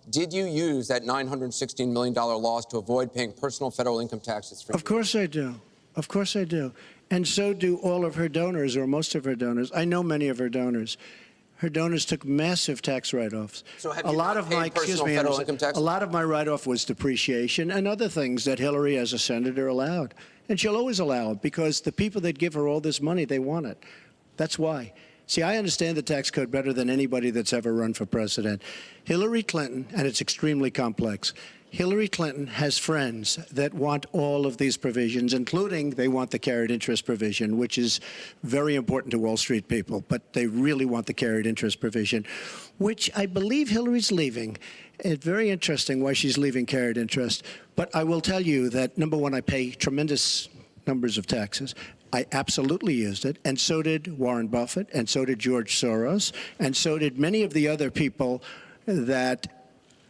Did you use that $916 million loss to avoid paying personal federal income taxes for Of course I do. Of course I do. And so do all of her donors, or most of her donors. I know many of her donors. Her donors took massive tax write-offs. So have you a lot of my write-off was depreciation and other things that Hillary, as a senator, allowed. And she'll always allow it because the people that give her all this money, they want it. That's why. See, I understand the tax code better than anybody that's ever run for president. Hillary Clinton, and it's extremely complex, Hillary Clinton has friends that want all of these provisions, including they want the carried interest provision, which is very important to Wall Street people, but they really want the carried interest provision, which I believe Hillary's leaving. It's very interesting why she's leaving carried interest. But I will tell you that, number one, I pay tremendous numbers of taxes. I absolutely used it, and so did Warren Buffett, and so did George Soros, and so did many of the other people that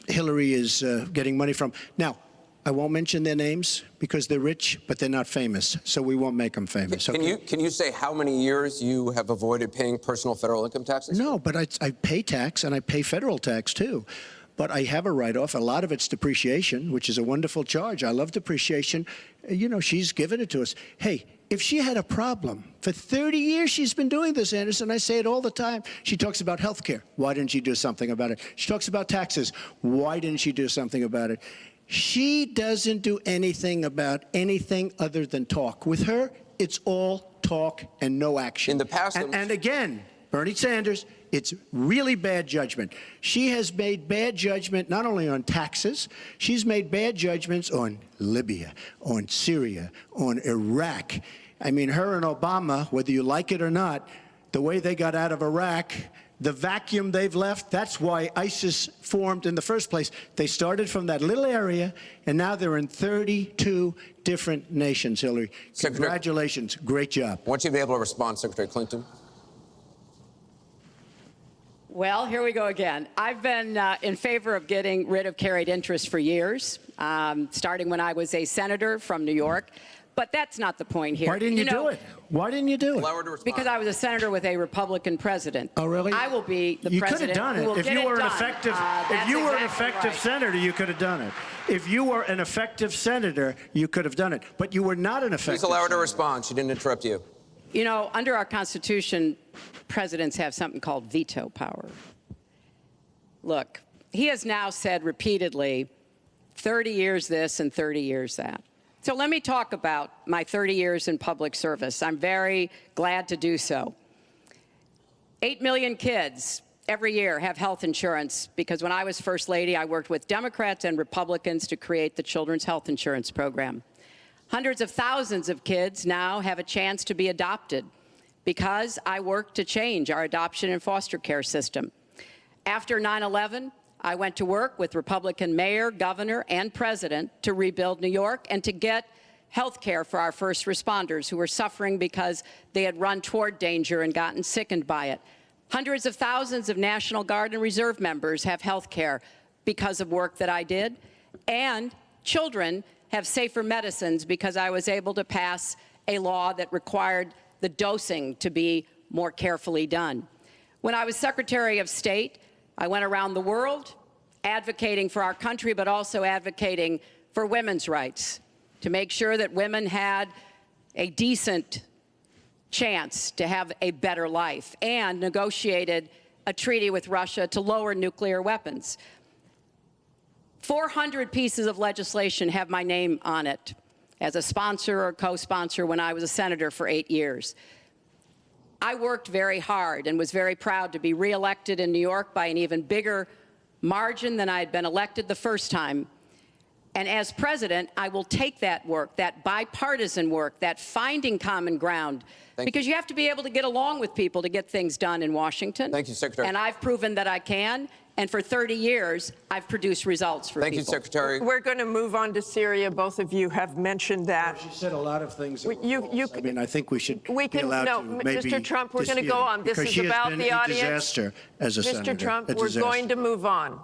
Hillary is getting money from. Now, I won't mention their names because they're rich, but they're not famous, so we won't make them famous. Can you say how many years you have avoided paying personal federal income taxes? No, but I pay tax, and I pay federal tax, too. But I have a write-off. A lot of it's depreciation, which is a wonderful charge. I love depreciation. You know, she's given it to us. Hey, if she had a problem, for 30 years she's been doing this, Anderson. I say it all the time. She talks about health care. Why didn't she do something about it? She talks about taxes. Why didn't she do something about it? She doesn't do anything about anything other than talk. With her, it's all talk and no action. In the past, and again, Bernie Sanders, it's really bad judgment. She has made bad judgment not only on taxes, she's made bad judgments on Libya, on Syria, on Iraq. I mean, her and Obama, whether you like it or not, the way they got out of Iraq, the vacuum they've left, that's why ISIS formed in the first place. They started from that little area, and now they're in 32 different nations, Hillary. Congratulations. Great job. I want you to be able to respond, Secretary Clinton. Well, here we go again. I've been in favor of getting rid of carried interest for years, starting when I was a senator from New York. But that's not the point here. Why didn't you do it? Why didn't you do it? Because I was a senator with a Republican president. Oh, really? I will be the president. You could have done it. If you were an effective senator, you could have done it. If you were an effective senator, you could have done it. But you were not an effective senator. Please allow her to respond. She didn't interrupt you. You know, under our Constitution, presidents have something called veto power. Look, he has now said repeatedly, 30 years this and 30 years that. So let me talk about my 30 years in public service. I'm very glad to do so. 8 million kids every year have health insurance because when I was First Lady, I worked with Democrats and Republicans to create the Children's Health Insurance Program. Hundreds of thousands of kids now have a chance to be adopted because I worked to change our adoption and foster care system. After 9/11, I went to work with Republican mayor, governor, and president to rebuild New York and to get health care for our first responders who were suffering because they had run toward danger and gotten sickened by it. Hundreds of thousands of National Guard and Reserve members have health care because of work that I did. And children have safer medicines because I was able to pass a law that required the dosing to be more carefully done. When I was Secretary of State, I went around the world advocating for our country, but also advocating for women's rights, to make sure that women had a decent chance to have a better life, and negotiated a treaty with Russia to lower nuclear weapons. 400 pieces of legislation have my name on it as a sponsor or co-sponsor when I was a senator for 8 years. I worked very hard and was very proud to be reelected in New York by an even bigger margin than I had been elected the first time. And as president, I will take that work, that bipartisan work, that finding common ground, because you have to be able to get along with people to get things done in Washington. Thank you, Secretary. And I've proven that I can. And for 30 years, I've produced results for people. Thank you, Secretary. We're going to move on to Syria. Both of you have mentioned that. She said a lot of things. I mean, I think we should be allowed to maybe Mr. Trump, we're going to go on. This is about the audience. Disaster as a senator. Mr. Trump, we're going to move on.